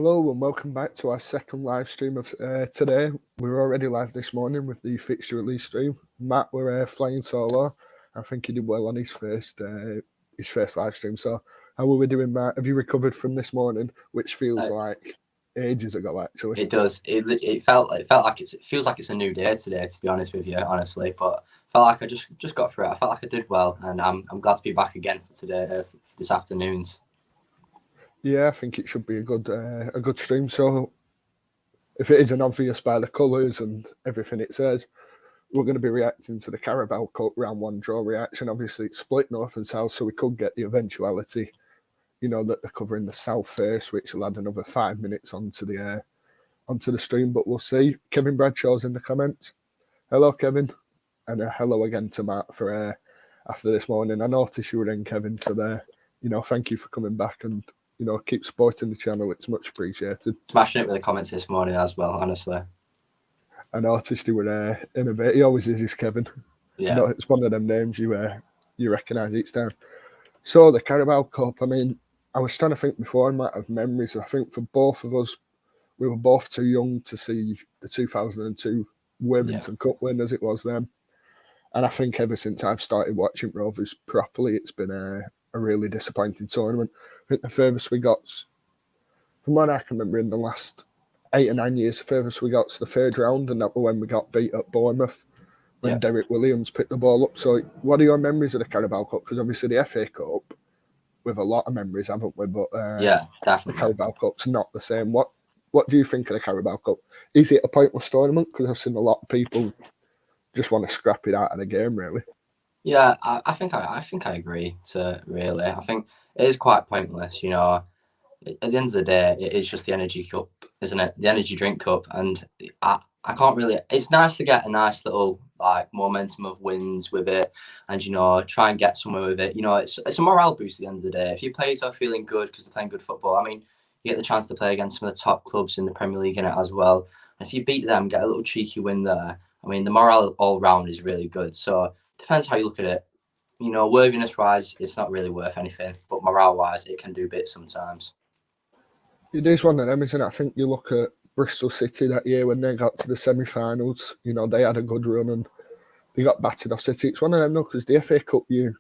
Hello and welcome back to our second live stream of today. We were already live this morning with the fixture release stream. Matt were flying solo. I think he did well on his first live stream. So how were we doing, Matt? Have you recovered from this morning, which feels like ages ago actually? It does. It felt like it feels like it's a new day today, to be honest with you, honestly. But felt like I just got through it. I felt like I did well, and I'm glad to be back again for today, for this afternoon's. Yeah, I think it should be a good stream. So if it isn't obvious by the colours and everything it says, we're going to be reacting to the CARABAO Cup round one draw reaction. Obviously, it's split north and south, so we could get the eventuality, that they're covering the south first, which will add another 5 minutes onto the stream. But we'll see. Kevin Bradshaw's in the comments. Hello, Kevin, and hello again to Matt for after this morning. I noticed you were in, Kevin, so there. Thank you for coming back and keep supporting the channel. It's much appreciated. Smashing it with the comments this morning as well, honestly. I noticed you were innovative. He always is, Kevin. Yeah. It's one of them names you recognise each time. So the Carabao Cup, I mean, I was trying to think before, I might have memories. I think for both of us, we were both too young to see the 2002 Worthington Cup win as it was then. And I think ever since I've started watching Rovers properly, it's been a really disappointing tournament. I think the furthest we got, from what I can remember in the last 8 or 9 years, the furthest we got to the third round, and that was when we got beat at Bournemouth when Derek Williams picked the ball up. So what are your memories of the Carabao Cup? Because obviously the FA Cup, we've a lot of memories, haven't we? But definitely. The Carabao Cup's not the same. What do you think of the Carabao Cup? Is it a pointless tournament? Because I've seen a lot of people just want to scrap it out of the game, really. Yeah, I think I agree. Really, I think it is quite pointless. At the end of the day, it is just the energy cup, isn't it? The energy drink cup, and I can't really. It's nice to get a nice little momentum of wins with it, and try and get somewhere with it. It's a morale boost at the end of the day. If your players are feeling good because they're playing good football, I mean, you get the chance to play against some of the top clubs in the Premier League in it as well. And if you beat them, get a little cheeky win there. I mean, the morale all round is really good. So depends how you look at it. Worthiness wise, it's not really worth anything, but morale wise, it can do bits sometimes. It is one of them, isn't it? I think you look at Bristol City that year when they got to the semi-finals. They had a good run and they got battered off City. It's one of them, though, because the FA Cup, you're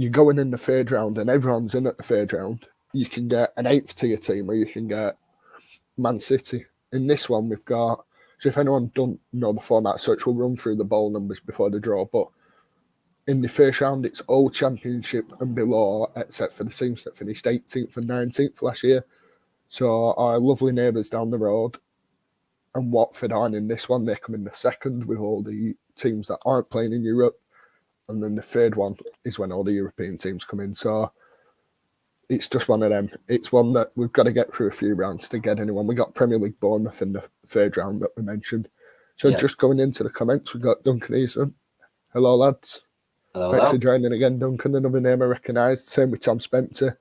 going in the third round and everyone's in at the third round. You can get an 8th tier team or you can get Man City. In this one, we've got. So if anyone don't know the format, such we'll run through the bowl numbers before the draw. But in the first round, it's all Championship and below, except for the teams that finished 18th and 19th last year. So our lovely neighbours down the road and Watford aren't in this one. They come in the second with all the teams that aren't playing in Europe. And then the third one is when all the European teams come in. So it's just one of them. It's one that we've got to get through a few rounds to get anyone. We got Premier League Bournemouth in the third round that we mentioned. So just going into the comments, we've got Duncan Eastman. Hello, lads. Thanks for joining again, Duncan. Another name I recognised. Same with Tom Spencer,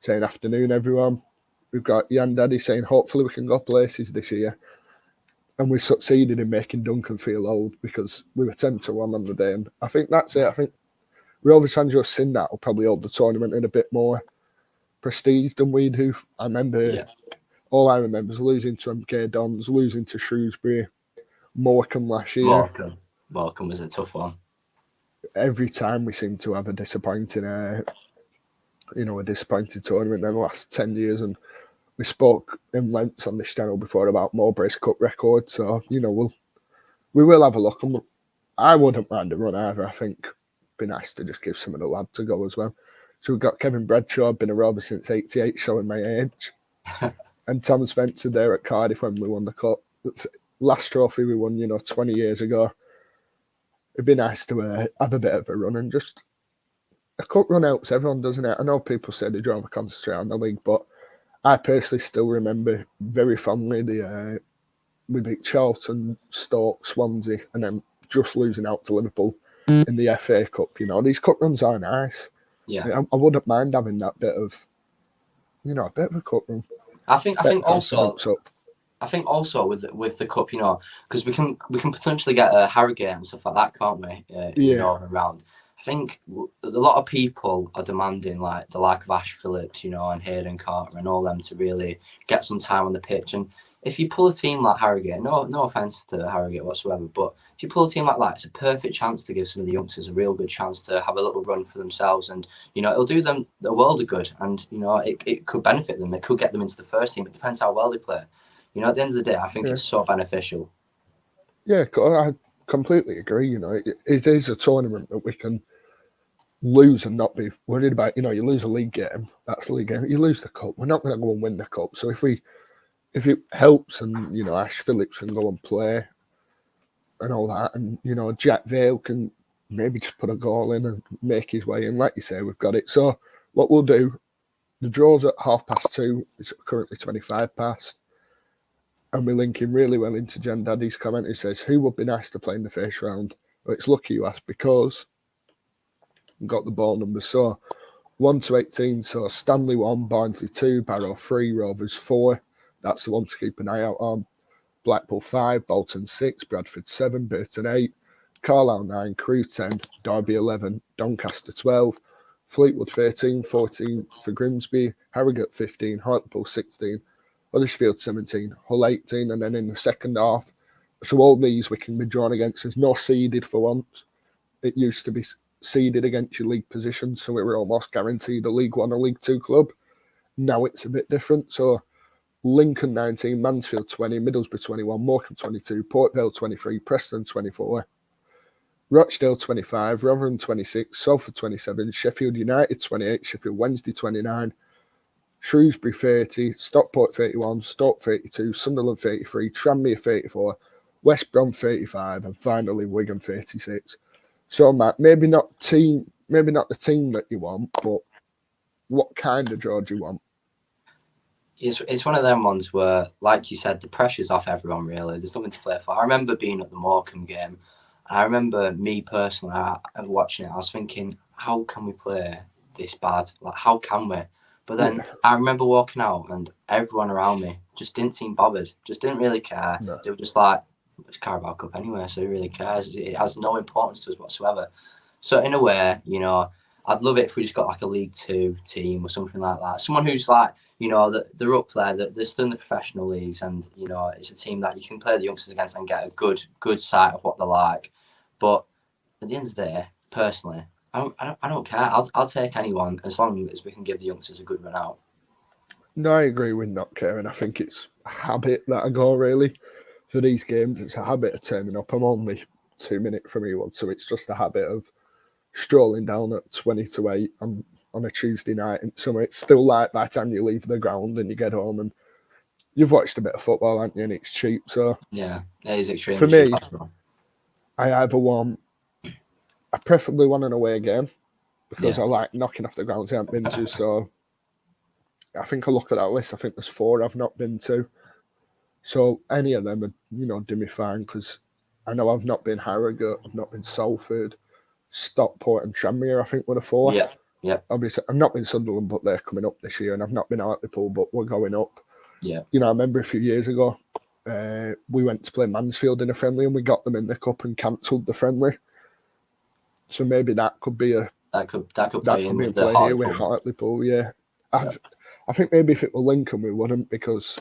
saying afternoon, everyone. We've got Yan Daddy saying hopefully we can go places this year. And we succeeded in making Duncan feel old because we were 10-1 on the day. And I think that's it. I think Rovers fans who have seen that will probably hold the tournament in a bit more prestige than we do. I remember, all I remember is losing to MK Dons, losing to Shrewsbury, Morecambe last year. Morecambe was a tough one. Every time we seem to have a disappointing tournament in the last 10 years. And we spoke in lengths on this channel before about Mowbray's Cup record. So, we will have a look. And I wouldn't mind a run either. I think it'd be nice to just give some of the lad to go as well. So we've got Kevin Bradshaw, been a Rover since 88, showing my age. And Tom Spencer there at Cardiff when we won the Cup. That's last trophy we won, 20 years ago. It'd be nice to have a bit of a run and just a cup run helps everyone, doesn't it? I know people say they'd rather concentrate on the league, but I personally still remember very fondly we beat Charlton, Stoke, Swansea, and then just losing out to Liverpool in the FA Cup. These cup runs are nice. Yeah, I wouldn't mind having that bit of, a bit of a cup run. I think also with the cup, because we can potentially get a Harrogate and stuff like that, can't we? Around. I think a lot of people are demanding like the like of Ash Phillips, you know, and Hayden Carter and all them to really get some time on the pitch. And if you pull a team like Harrogate, no offense to Harrogate whatsoever, but if you pull a team like that, it's a perfect chance to give some of the youngsters a real good chance to have a little run for themselves, and you know it'll do them a world of good, and you know it could benefit them. It could get them into the first team. It depends how well they play. You know, at the end of the day, I think it's so beneficial. Yeah, I completely agree. You know, it is a tournament that we can lose and not be worried about. You know, you lose a league game, that's a league game. You lose the cup, we're not going to go and win the cup. So if it helps, and you know, Ash Phillips can go and play and all that, and you know, Jack Vale can maybe just put a goal in and make his way in. Like you say, we've got it. So what we'll do, the draw's at 2:30. It's currently 25 past. And we're linking really well into Jen Daddy's comment, who says, who would be nice to play in the first round? Well, it's lucky you asked, because we've got the ball numbers. So 1 to 18. So Stanley 1, Barnsley 2, Barrow 3, Rovers 4. That's the one to keep an eye out on. Blackpool 5, Bolton 6, Bradford 7, Burton 8, Carlisle 9, Crewe 10, Derby 11, Doncaster 12, Fleetwood 13, 14 for Grimsby, Harrogate 15, Hartlepool 16, Huddersfield 17, Hull 18, and then in the second half, so all these we can be drawn against. There's no seeded for once. It used to be seeded against your league position, so we were almost guaranteed a League One or League Two club. Now it's a bit different. So Lincoln 19, Mansfield 20, Middlesbrough 21, Morecambe 22, Port Vale 23, Preston 24, Rochdale 25, Rotherham 26, Salford 27, Sheffield United 28, Sheffield Wednesday 29, Shrewsbury 30, Stockport 31, Stoke 32, Sunderland 33, Tranmere 34, West Brom 35, and finally Wigan 36. So Matt, maybe not the team that you want, but what kind of draw do you want? It's one of them ones where, like you said, the pressure's off everyone really. There's nothing to play for. I remember being at the Morecambe game. I remember me personally watching it. I was thinking, how can we play this bad? Like, how can we? But then I remember walking out and everyone around me just didn't seem bothered, just didn't really care. No. They were just like, it's Carabao Cup anyway, so who really cares? It has no importance to us whatsoever. So in a way, you know, I'd love it if we just got like a League Two team or something like that. Someone who's like, you know, that they're up there, that they're still in the professional leagues, and you know, it's a team that you can play the youngsters against and get a good sight of what they're like. But at the end of the day, personally, I don't care. I'll take anyone as long as we can give the youngsters a good run out. No, I agree with not caring. I think it's a habit that I go really for these games. It's a habit of turning up. I'm only 2 minutes from you, so it's just a habit of strolling down at 20 to 8 on a Tuesday night in summer. It's still like by the time you leave the ground and you get home and you've watched a bit of football, haven't you? And it's cheap. So yeah, it is extremely for me, cheap. I preferably want an away game because I like knocking off the grounds I haven't been to. So I think I look at that list. I think there's 4 I've not been to. So any of them would, you know, do me fine, because I know I've not been Harrogate, I've not been Salford, Stockport and Tranmere, I think were the 4. Yeah. Obviously, I've not been Sunderland, but they're coming up this year, and I've not been Hartlepool, but we're going up. Yeah. You know, I remember a few years ago, we went to play Mansfield in a friendly, and we got them in the cup and cancelled the friendly. So maybe that could be that could play in with play the here with Hartlepool. Yeah, I think maybe if it were Lincoln, we wouldn't, because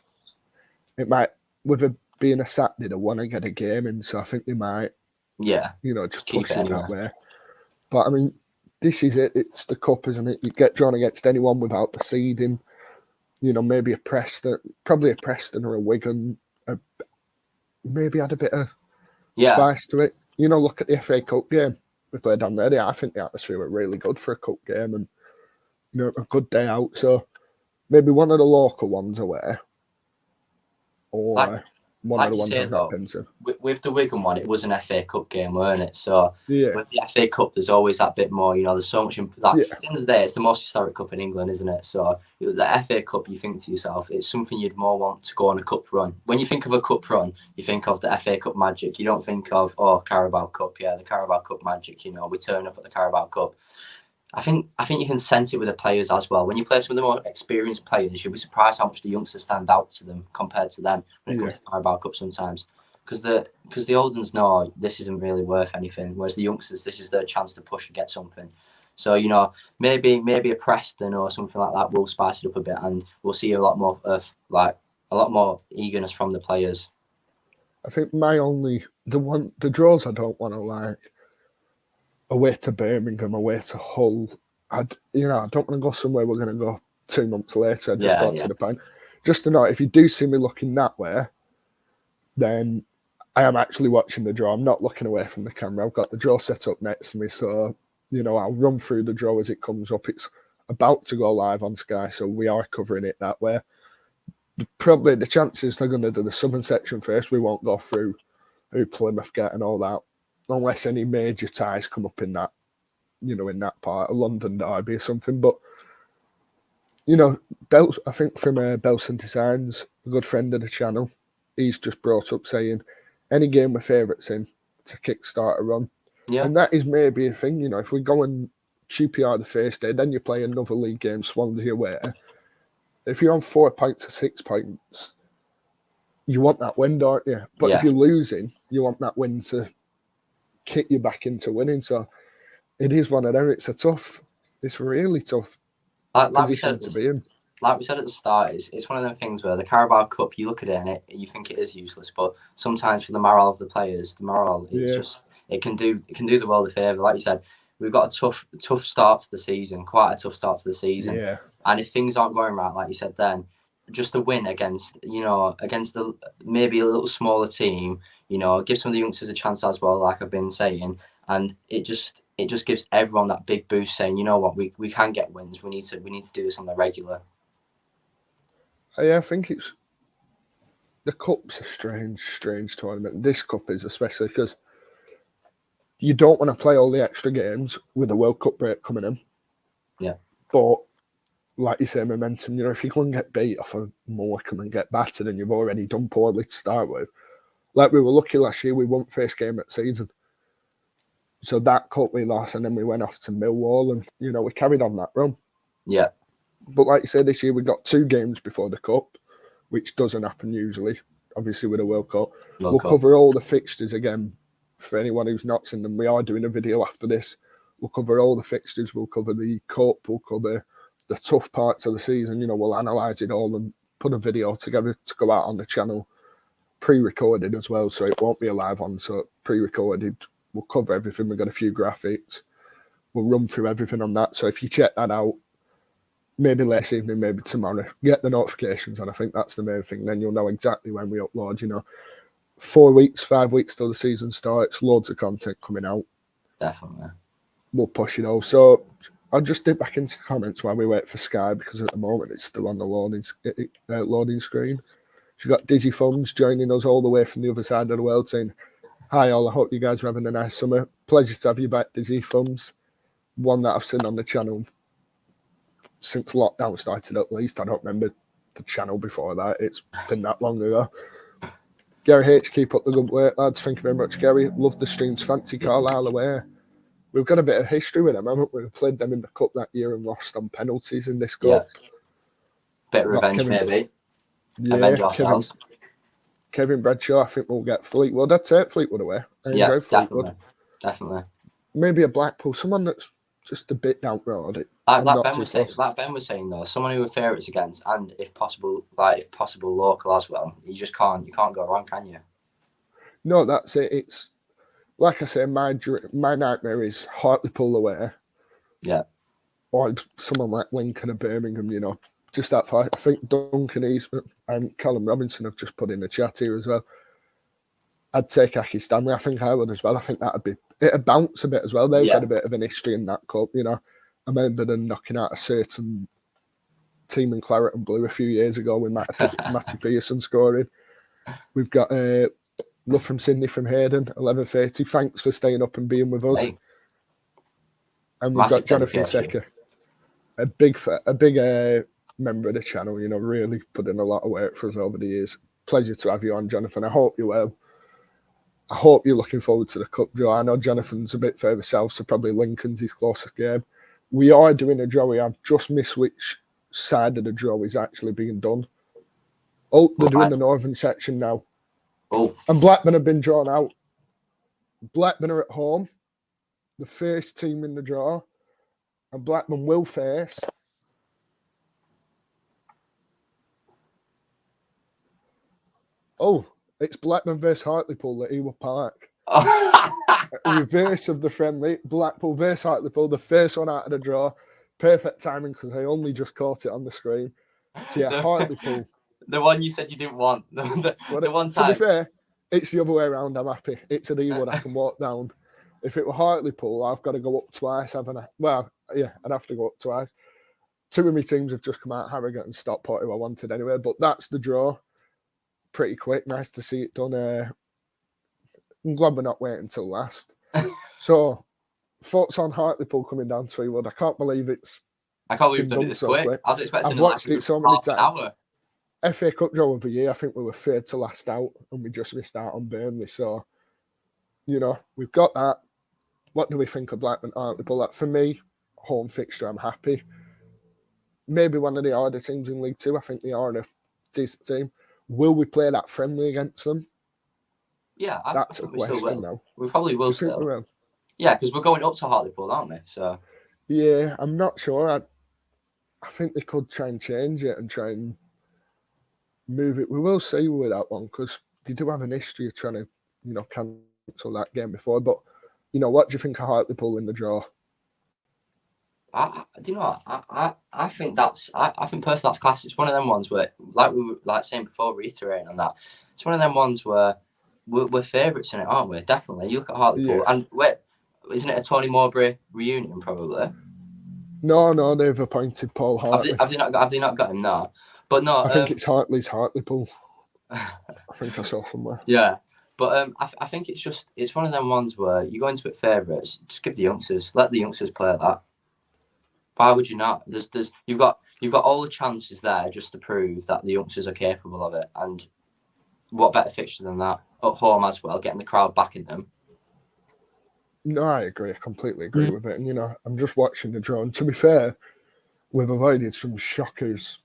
it might, with it being a Saturday, they want to get a game in, so I think they might, you know, just push it that way. But I mean, this is it. It's the cup, isn't it? You get drawn against anyone without the seeding. You know, maybe a Preston, probably a Preston or a Wigan, maybe add a bit of spice to it. You know, look at the FA Cup game we played down there. I think the atmosphere were really good for a cup game, and you know, a good day out. So maybe one of the local ones away, or one of the ones I've not been to. With the Wigan one, it was an FA Cup game, weren't it? So with the FA Cup, there's always that bit more. You know, there's so much. At the end of the day, it's the most historic cup in England, isn't it? So the FA Cup, you think to yourself, it's something you'd more want to go on a cup run. When you think of a cup run, you think of the FA Cup magic. You don't think of Carabao Cup. Yeah, the Carabao Cup magic. You know, we turn up at the Carabao Cup. I think you can sense it with the players as well. When you play some of the more experienced players, you'll be surprised how much the youngsters stand out to them compared to them when it comes to the Carabao Cup sometimes. because the old ones know this isn't really worth anything, whereas the youngsters, this is their chance to push and get something. So maybe a Preston or something like that will spice it up a bit, and we'll see a lot more eagerness from the players. I think the draws I don't want to like away to Birmingham, away to Hull. I don't want to go somewhere we're going to go 2 months later. I just got to the point. Just to know, if you do see me looking that way, then I am actually watching the draw. I'm not looking away from the camera. I've got the draw set up next to me, so I'll run through the draw as it comes up. It's about to go live on Sky, so we are covering it that way. Probably the chances they're going to do the southern section first. We won't go through who Plymouth get and all that, unless any major ties come up in that, in that part, a London derby or something. But, I think from Belson Designs, a good friend of the channel, he's just brought up saying, any game we're favourites in to kickstart a run. Yeah. And that is maybe a thing, if we go and QPR the first day, then you play another league game, Swansea away. If you're on 4 points or 6 points, you want that win, don't you? But if you're losing, you want that win to kick you back into winning. So it is one of them. It's really tough position to be in. Like we said at the start, it's one of them things where the Carabao Cup, you look at it and you think it is useless, but sometimes for the morale of the players, it can do the world a favour. Like you said, we've got a tough start to the season, quite a tough start to the season. Yeah. And if things aren't going right, like you said, then just a win against maybe a little smaller team, give some of the youngsters a chance as well, like I've been saying, and it just gives everyone that big boost, saying, you know what, we can get wins. We need to do this on the regular. I think the Cup's a strange tournament. This Cup is especially because you don't want to play all the extra games with a World Cup break coming in. Yeah. But like you say, momentum, if you go and get beat off a Morecambe and get battered and you've already done poorly to start with, like we were lucky last year, we won first game at season. So that Cup we lost, and then we went off to Millwall, and, we carried on that run. Yeah. But like you say, this year we got 2 games before the Cup, which doesn't happen usually, obviously with a World Cup. We'll cover all the fixtures again for anyone who's not seen them. We are doing a video after this. We'll cover all the fixtures. We'll cover the Cup. We'll cover the tough parts of the season. We'll analyse it all and put a video together to go out on the channel, pre-recorded as well, so it won't be a live one, so pre-recorded. We'll cover everything. We've got a few graphics. We'll run through everything on that. So if you check that out, maybe late evening, maybe tomorrow, get the notifications on. I think that's the main thing. Then you'll know exactly when we upload. 4 weeks, 5 weeks till the season starts. Loads of content coming out. Definitely. We'll push it all. So I'll just dip back into the comments while we wait for Sky, because at the moment it's still on the loading screen. We've got Dizzy Thumbs joining us all the way from the other side of the world, saying, hi all, I hope you guys are having a nice summer. Pleasure to have you back, Dizzy Thumbs. One that I've seen on the channel since lockdown started, at least. I don't remember the channel before that. It's been that long ago. Gary H, keep up the good work, lads. Thank you very much, Gary. Love the streams. Fancy Carlisle away. We've got a bit of history with them, haven't we? We played them in the Cup that year and lost on penalties in this Cup. Yeah. Bit of revenge, maybe. Yeah, avenge ourselves. Kevin Bradshaw, I think we'll get Fleetwood. I'd take Fleetwood away. Yeah, Fleetwood. Definitely. Maybe a Blackpool, someone that's just a bit down road. Like Ben was saying though, someone who we're favourites against, and if possible local as well. You can't go wrong, can you? No, that's it. It's like I say, my nightmare is Hartlepool away. Yeah. Or someone like Lincoln or Birmingham, just that far. I think Duncan Eastman and Callum Robinson have just put in the chat here as well. I'd take Aki Stanley. I think I would as well. I think it'd bounce a bit as well. They've got a bit of an history in that Cup, I remember them knocking out a certain team in Claret and Blue a few years ago with Matty Pearson scoring. We've got Love from Sydney from Hayden, 11:30. Thanks for staying up and being with us. Hey. And we've got Jonathan Secker, a big member of the channel, really put in a lot of work for us over the years. Pleasure to have you on, Jonathan. I hope you're well. I hope you're looking forward to the Cup draw. I know Jonathan's a bit further south, so probably Lincoln's his closest game. We are doing a draw. I've just missed which side of the draw is actually being done. Oh, they're doing the northern section now. Oh, And Blackburn have been drawn out. Blackburn are at home, the first team in the draw, and Blackburn will face it's Blackburn versus Hartlepool at Ewood Park. Reverse of the friendly. Blackpool versus Hartlepool, the first one out of the draw. Perfect timing because I only just caught it on the screen. So yeah, Hartlepool. The one you said you didn't want. The one time. To be fair, it's the other way around. I'm happy. It's an Ewood I can walk down. If it were Hartlepool, I've got to go up twice, haven't I? Well, yeah, I'd have to go up twice. Two of my teams have just come out, Harrogate and Stockport, who I wanted anyway. But that's the draw. Pretty quick. Nice to see it done. I'm glad we're not waiting until last. So, thoughts on Hartlepool coming down to Ewood? I can't believe we've done it this quick. I was expecting I've watched it so many times. Hour. FA Cup draw of the year, I think we were third to last out and we just missed out on Burnley. So, we've got that. What do we think of Blackburn Hartlepool? For me, home fixture, I'm happy. Maybe one of the harder teams in League Two. I think they are a decent team. Will we play that friendly against them? Yeah, that's a question now. We probably will still. We will? Yeah, because we're going up to Hartlepool, aren't we? So. Yeah, I'm not sure. I think they could try and change it and try and move it. We will see with that one because they do have an history of trying to, cancel that game before. But, what do you think of Hartlepool in the draw? I think I think personally that's class. It's one of them ones where, like we were saying before, reiterating on that, it's one of them ones where we're favourites in it, aren't we? Definitely. You look at Hartlepool, and isn't it a Tony Mowbray reunion probably? No, they've appointed Paul Hartley. Have they not got him now? But no, I think it's Hartlepool. I think I saw somewhere. Yeah, but I think it's one of them ones where you go into it favourites. Just give the youngsters, let the youngsters play that. Why would you not? You've got all the chances there just to prove that the youngsters are capable of it. And what better fixture than that at home as well, getting the crowd backing them. No, I agree. I completely agree with it. And I'm just watching the draw. And to be fair, we've avoided some shockers.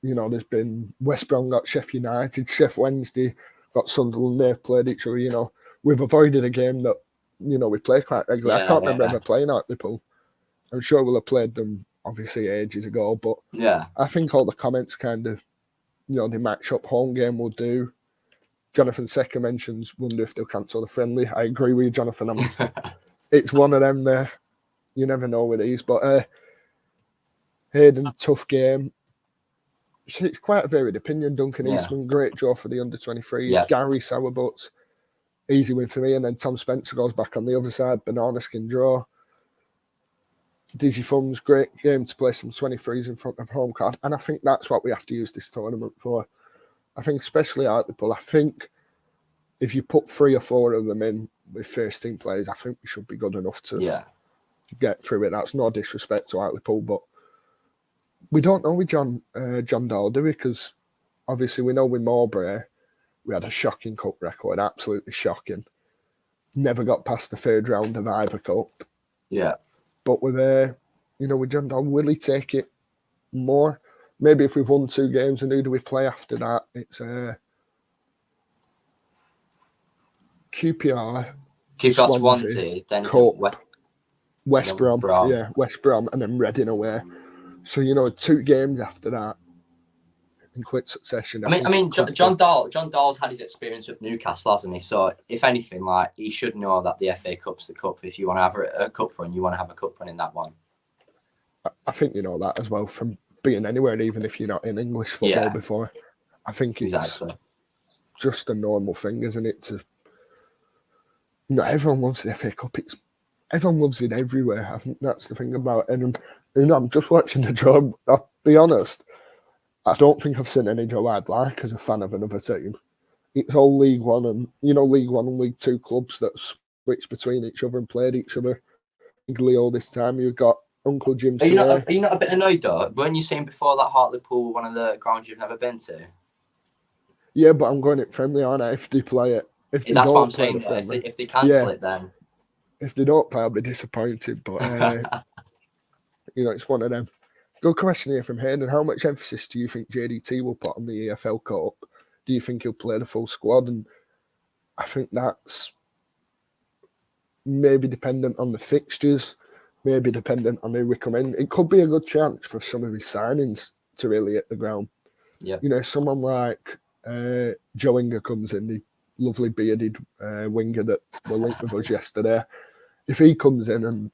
There's been West Brom got Sheffield United, Sheffield Wednesday got Sunderland. They've played each other. We've avoided a game that we play quite regularly. I can't remember ever playing Hartlepool. I'm sure we'll have played them obviously ages ago, but I think all the comments kind of, they match up. Home game will do. Jonathan Secker mentions, wonder if they'll cancel the friendly. I agree with you, Jonathan. It's one of them there. You never know with these, but Hayden, tough game. It's quite a varied opinion. Duncan Eastman, great draw for the under-23s. Yeah. Gary Sowerbutts, easy win for me. And then Tom Spencer goes back on the other side, banana skin draw. Dizzy Thumbs, great game to play some 23s in front of home card. And I think that's what we have to use this tournament for. I think especially Hartlepool, I think if you put 3 or 4 of them in with first team players, I think we should be good enough to get through it. That's no disrespect to Hartlepool, but we don't know with John Dahl, do we? Because obviously we know with Mowbray, we had a shocking cup record, absolutely shocking. Never got past the third round of either cup. Yeah. But with with John Dahl, will he take it more? Maybe if we've won 2 games, and who do we play after that? It's QPR, Swansea, then Cup, West Brom. Yeah, West Brom, and then Reading away. So 2 games after that in quick succession. I mean, John Dahl's had his experience with Newcastle, hasn't he? So if anything, he should know that the FA Cup's the cup. If you want to have a cup run, you want to have a cup run in that one. I think you know that as well from being anywhere, even if you're not in English football before. I think it's just a normal thing, isn't it? Everyone loves the FA Cup. Everyone loves it everywhere. I think that's the thing about it. And I'm just watching the draw. I'll be honest, I don't think I've seen any draw I'd like as a fan of another team. It's all League One and League One and League Two clubs that switched between each other and played each other. All this time you've got Uncle Jim. Are you not a bit annoyed though? Weren't you saying before that Hartlepool one of the grounds you've never been to? Yeah, but I'm going it friendly, aren't I? If they play it, that's what I'm saying. If they cancel it, then if they don't play, I'll be disappointed. But it's one of them. Good question here from Hayden. How much emphasis do you think JDT will put on the EFL Cup? Do you think he'll play the full squad? And I think that's maybe dependent on the fixtures, maybe dependent on who we come in. It could be a good chance for some of his signings to really hit the ground. Yeah. You know, someone like Joe Inger comes in, the lovely bearded winger that were linked with us yesterday. If he comes in and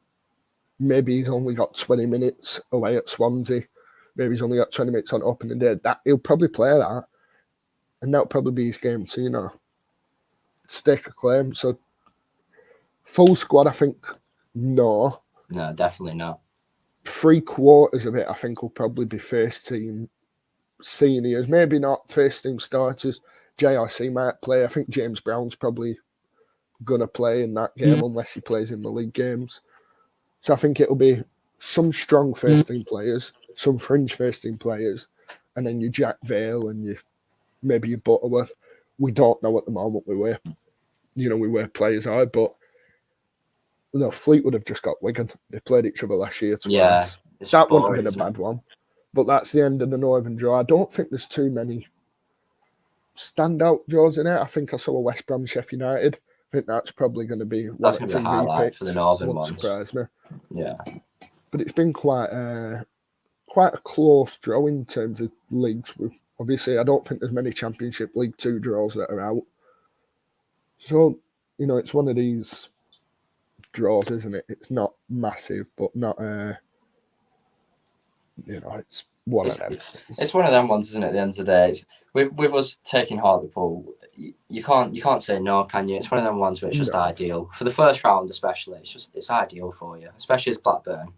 maybe he's only got 20 minutes away at Swansea, maybe he's only got 20 minutes on opening day, that he'll probably play that, and that'll probably be his game to, you know, stake a claim. So full squad, I think, no. No, definitely not. 3/4 of it, I think, will probably be first team seniors. Maybe not first team starters. JRC might play. I think James Brown's probably going to play in that game unless he plays in the league games. So I think it'll be some strong first team players, some fringe first team players, and then your Jack Vale and maybe your Butterworth. We don't know at the moment where players are, but no, Fleetwood have just got Wigan. They played each other last year. Yeah, that wouldn't have been a bad one. But that's the end of the Northern draw. I don't think there's too many standout draws in it. I think I saw a West Brom Sheffield United. I think that's probably going to be one of the highlight picks. For the Northern Won't ones. surprise me. Yeah. But it's been quite a close draw in terms of leagues. Obviously, I don't think there's many Championship League 2 draws that are out. So, you know, it's one of these draws, isn't it? It's not massive, but not it's one of them. It's one of them ones, isn't it? At the end of the day, with us taking Hartlepool, you can't say no, can you? It's one of them ones where it's just ideal for the first round, especially. It's ideal for you, especially as Blackburn.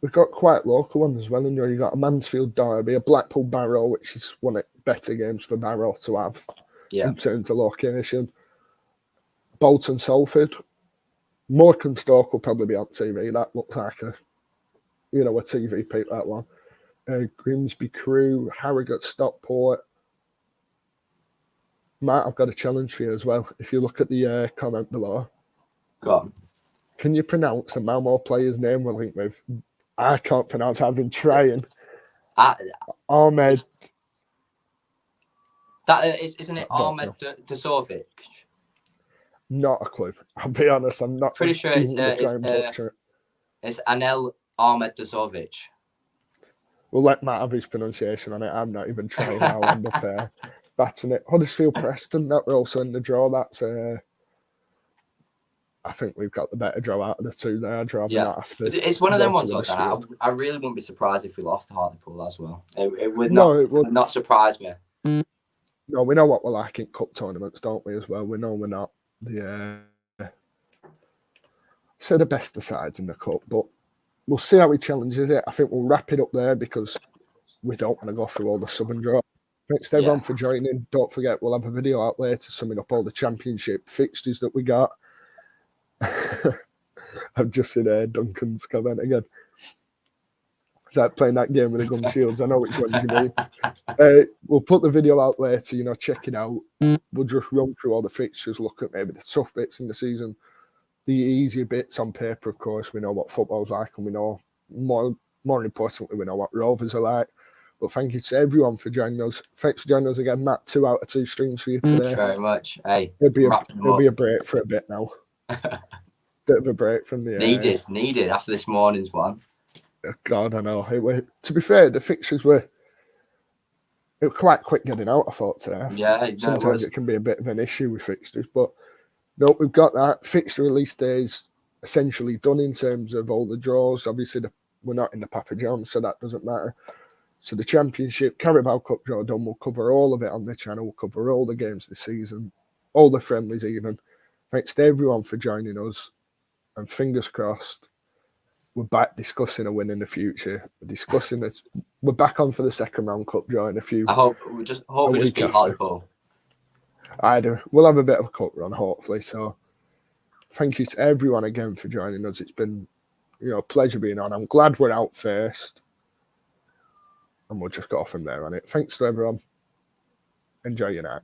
We've got quite local ones as well, and you've got a Mansfield Derby, a Blackpool Barrow, which is one of the better games for Barrow to have in terms of location. Bolton Salford, Morecambe Stoke will probably be on TV. That looks like a TV pick, that one. Grimsby Crew, Harrogate Stockport. Matt, I've got a challenge for you as well. If you look at the comment below. Go on. Can you pronounce the Malmo player's name we're linked with? I can't pronounce. I've been trying. Ahmed. That isn't it Ahmed Desovic? Not a clue. I'll be honest. I'm not pretty sure it's Anel Ahmed Desovic. We'll let Matt have his pronunciation on it. I'm not even trying. I'll end up batting it. Huddersfield Preston, that were also in the draw. That's I think we've got the better draw out of the two there. I'd rather not have to. It's one of them ones like that. I really wouldn't be surprised if we lost to Hartlepool as well. It would not surprise me. No, we know what we're like in cup tournaments, don't we, as well? We know we're not the best of sides in the cup, but we'll see how he challenges it. I think we'll wrap it up there because we don't want to go through all the southern draw. Thanks to everyone for joining. Don't forget, we'll have a video out later summing up all the championship fixtures that we got. I've just seen Duncan's comment again. It's like playing that game with the gum shields. I know which one you mean. We'll put the video out later, check it out. We'll just run through all the fixtures, look at maybe the tough bits in the season, the easier bits on paper, of course. We know what football's like, and we know, more importantly, we know what Rovers are like. But thank you to everyone for joining us. Thanks for joining us again, Matt. 2 out of 2 streams for you today. Thank you very much. Hey, it'll be a break for a bit now. Bit of a break from the needed after this morning's one. God, I know. To be fair, the fixtures were quite quick getting out, I thought, today. Yeah, sometimes it can be a bit of an issue with fixtures, but no, we've got that. Fixture release days essentially done in terms of all the draws. Obviously, we're not in the Papa John's, so that doesn't matter. So the Championship, Carabao Cup draw done. We'll cover all of it on the channel. We'll cover all the games this season, all the friendlies even. Thanks to everyone for joining us. And fingers crossed, we're back discussing a win in the future. We're discussing this. We're back on for the second round cup draw in a few. I hope we just beat Hartlepool. I do. We'll have a bit of a cup run, hopefully. So thank you to everyone again for joining us. It's been, a pleasure being on. I'm glad we're out first. And we'll just go from there on it. Thanks to everyone. Enjoy your night.